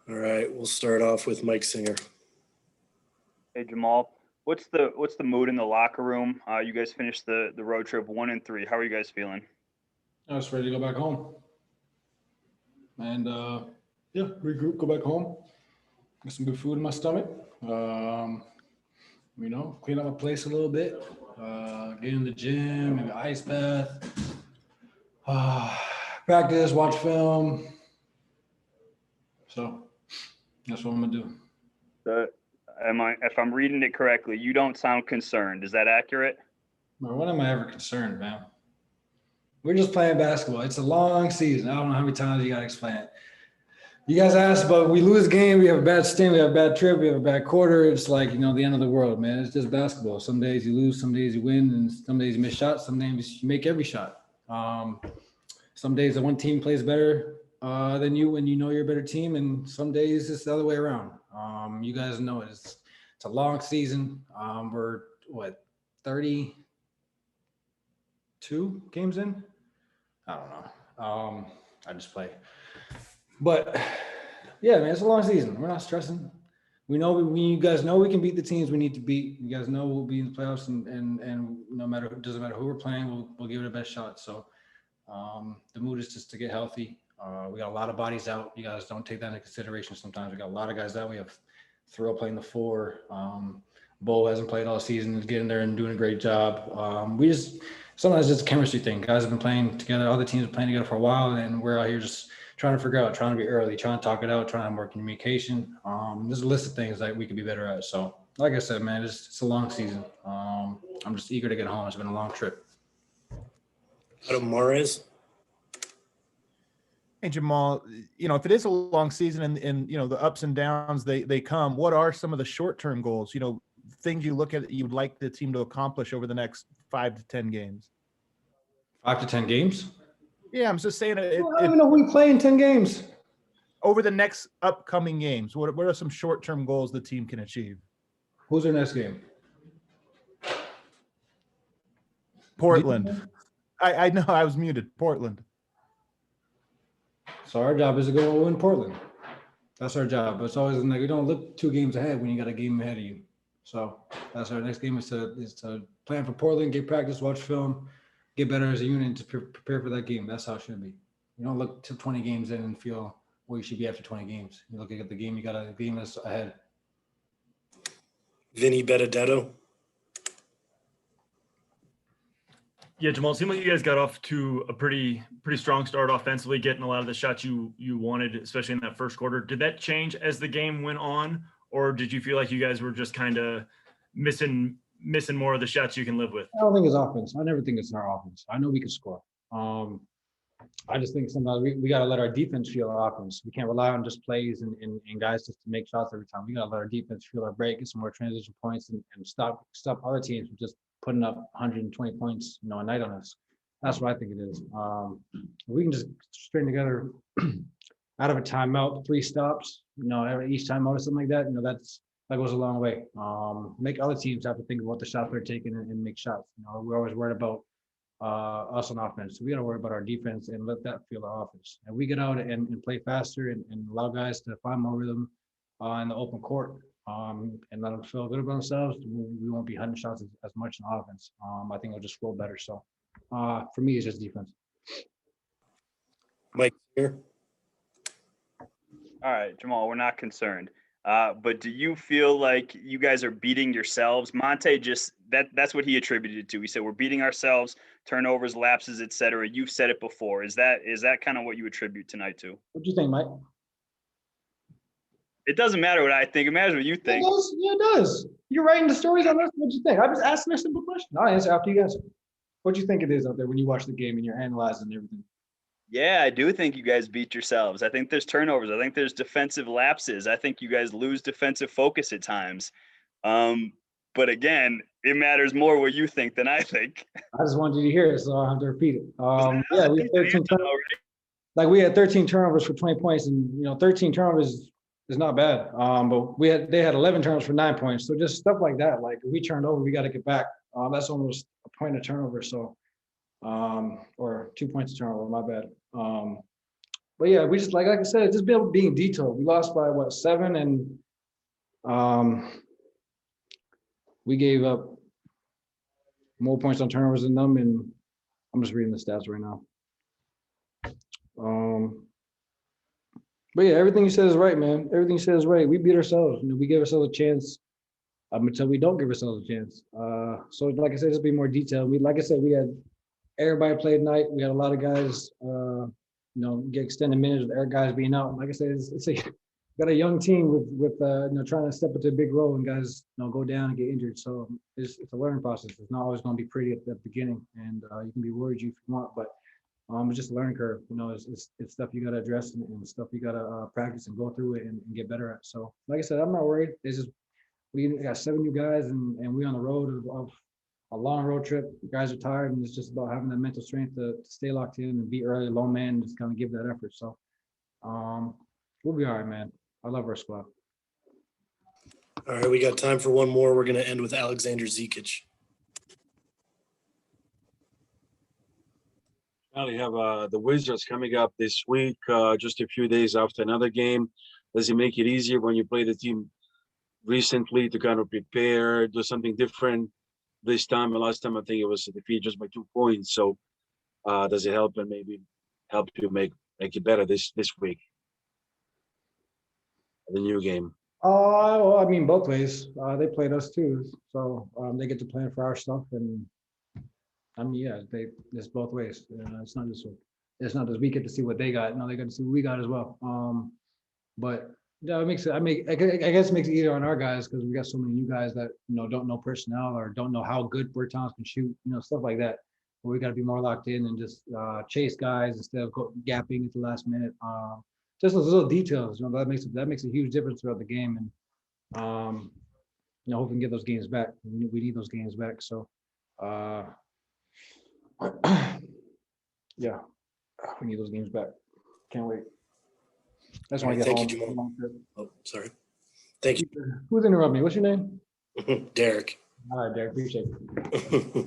All right, we'll start off with Mike Singer. Hey Jamal, what's the mood in the locker room? You guys finished the road trip 1-3. How are you guys feeling? I was ready to go back home. And regroup, go back home, get some good food in my stomach. Clean up my place a little bit, get in the gym, maybe ice bath, practice, watch film. So that's what I'm gonna do. If I'm reading it correctly, you don't sound concerned. Is that accurate? When am I ever concerned, man? We're just playing basketball. It's a long season. I don't know how many times you gotta explain it. You guys asked about we lose a game, we have a bad stint, we have a bad trip, we have a bad quarter. It's like, the end of the world, man. It's just basketball. Some days you lose, some days you win, and some days you miss shots, some days you make every shot. Some days the one team plays better than you when you know you're a better team, and some days it's the other way around. You guys know it. It's a long season. We're 32 games in? I don't know. I just play. But yeah, man, it's a long season. We're not stressing. We know you guys know we can beat the teams we need to beat. You guys know we'll be in the playoffs, and no matter doesn't matter who we're playing, we'll give it a best shot. So the mood is just to get healthy. We got a lot of bodies out. You guys don't take that into consideration sometimes. We got a lot of guys out. We have Thrill playing the 4. Bo hasn't played all season. He's getting there and doing a great job. Sometimes it's a chemistry thing. Guys have been playing together. All the teams have been playing together for a while, and we're out here just trying to figure out, trying to be early, trying to talk it out, trying to have more communication. There's a list of things that we could be better at. So, like I said, man, it's a long season. I'm just eager to get home. It's been a long trip. Adam Mares. Hey, Jamal, if it is a long season and the ups and downs, they come, what are some of the short-term goals, things you look at that you'd like the team to accomplish over the next 5 to 10 games? 5 to 10 games? Yeah, I'm just saying I don't even know who we play in 10 games. Over the next upcoming games, what are some short-term goals the team can achieve? Who's their next game? Portland. I know I was muted. Portland. So our job is to go win Portland. That's our job. But it's always like we don't look 2 games ahead when you got a game ahead of you. So that's our next game is to plan for Portland, get practice, watch film, get better as a unit to prepare for that game. That's how it should be. You don't look to 20 games in and feel where you should be after 20 games. You look at the game, you got a game that's ahead. Vinny Benedetto. Yeah, Jamal, it seemed like you guys got off to a pretty strong start offensively, getting a lot of the shots you wanted, especially in that first quarter. Did that change as the game went on, or did you feel like you guys were just kind of missing more of the shots you can live with? I don't think it's offense. I never think it's our offense. I know we can score. I just think sometimes we got to let our defense feel our offense. We can't rely on just plays and guys just to make shots every time. We got to let our defense feel our break, get some more transition points, and stop other teams from just putting up 120 points, a night on us. That's what I think it is. We can just string together out of a timeout, 3 stops, each timeout or something like that. That goes a long way. Make other teams have to think about the shots they're taking and make shots. We're always worried about us on offense. So we got to worry about our defense and let that feel our offense. And we get out and play faster and allow guys to find more rhythm in the open court. And let them feel good about themselves. We won't be hunting shots as much in offense. I think it'll just flow better. So for me, it's just defense. Mike here. All right, Jamal, we're not concerned. But do you feel like you guys are beating yourselves? Monte that's what he attributed it to. He said we're beating ourselves, turnovers, lapses, etc. You've said it before. Is that kind of what you attribute tonight to? What do you think, Mike? It doesn't matter what I think. It matters what you think. It does. You're writing the stories on this. What do you think? I'm just asking a simple question. I'll answer after you answer. What do you think it is out there when you watch the game and you're analyzing everything? Yeah, I do think you guys beat yourselves. I think there's turnovers. I think there's defensive lapses. I think you guys lose defensive focus at times. But again, it matters more what you think than I think. I just wanted you to hear it, so I have to repeat it. Yeah, we had 13 turnovers. Like we had 13 turnovers for 20 points, and 13 turnovers is not bad. But they had 11 turnovers for 9 points. So just stuff like that. Like if we turned over, we got to get back. That's almost a point of turnover. So, or 2 points of turnover. My bad. But But yeah, we just like I said, just being detailed. We lost by what 7, and we gave up more points on turnovers than them. And I'm just reading the stats right now. But yeah, everything you said is right, man. Everything you said is right. We beat ourselves. We give ourselves a chance until we don't give ourselves a chance. So like I said, just be more detailed. Like I said, we had everybody played night. We had a lot of guys, get extended minutes with guys being out. Like I said, it's got a young team with trying to step into a big role, and guys go down and get injured. So it's a learning process. It's not always going to be pretty at the beginning, and you can be worried if you want, but it's just a learning curve. It's stuff you got to address and stuff you got to practice and go through it and get better at. So like I said, I'm not worried. We got 7 new guys, and we on the road of a long road trip. The guys are tired, and it's just about having that mental strength to stay locked in and be early, lone man, and just kind of give that effort. So we'll be all right, man. I love our squad. All right, we got time for one more. We're going to end with Alexander Zekic. Well, you have the Wizards coming up this week, just a few days after another game. Does it make it easier when you play the team recently to kind of prepare, do something different this time? And last time, I think it was a defeat just by 2 points. So does it help and maybe help you make it better this week? The new game. Well, I mean, both ways. They played us too, so they get to plan for our stuff, and I mean, yeah, it's both ways. It's not just we get to see what they got. No, they get to see what we got as well. But yeah, it makes it. I guess it makes it easier on our guys because we got so many new guys that don't know personnel or don't know how good Bertans can shoot. Stuff like that. But we got to be more locked in and just chase guys instead of gapping at the last minute. Just those little details, that makes a huge difference throughout the game, and hope we can get those games back. We need those games back. So, yeah, we need those games back. Can't wait. I just want to get Thank you, home. Jamal. Oh, sorry. Thank you. Who's interrupting me? What's your name? Derek. All right, Derek. Appreciate it.